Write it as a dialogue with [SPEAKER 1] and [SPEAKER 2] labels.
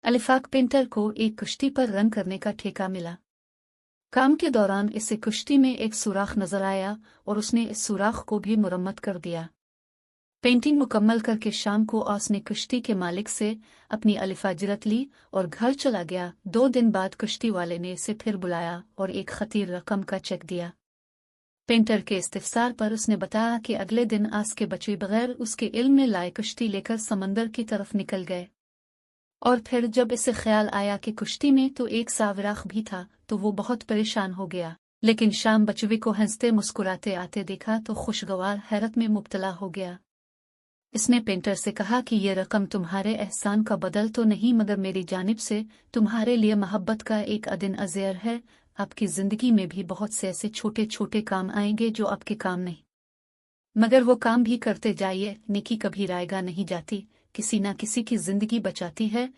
[SPEAKER 1] अलिफाक painter को एक कश्ती पर रंग करने का ठेका मिला। काम के दौरान इसे कश्ती में एक सुराख नजर आया और उसने इस सुराख को भी मुरम्मत कर दिया। पेंटिंग मुकम्मल करके शाम को उसने कश्ती के मालिक से अपनी अलिफा जिरत ली और घर चला गया। 2 दिन बाद कश्ती वाले ने इसे फिर बुलाया और एक खतीर रकम का चेक दिया। पेंटर के इस्तिफसार पर उसने बताया कि अगले दिन आस के बच्चे बगैर उसके इल्म में लाए कश्ती लेकर समंदर की तरफ निकल गए। और फिर जब इसे ख्याल आया कि कश्ती में तो एक सावराख भी था तो वो बहुत परेशान हो गया। लेकिन शाम बचवे को हंसते मुस्कुराते आते देखा तो खुशगवार हैरत में मुब्तला हो गया। इसने पेंटर से कहा कि ये रकम तुम्हारे एहसान का बदल तो नहीं मगर मेरी जानिब से तुम्हारे लिए मोहब्बत का एक अदन अज़ेर है। आपकी जिंदगी में भी बहुत से ऐसे छोटे छोटे काम आएंगे जो आपके काम नहीं, मगर वो काम भी करते जाइए। नेकी कभी रायगा नहीं जाती, किसी ना किसी की जिंदगी बचाती है।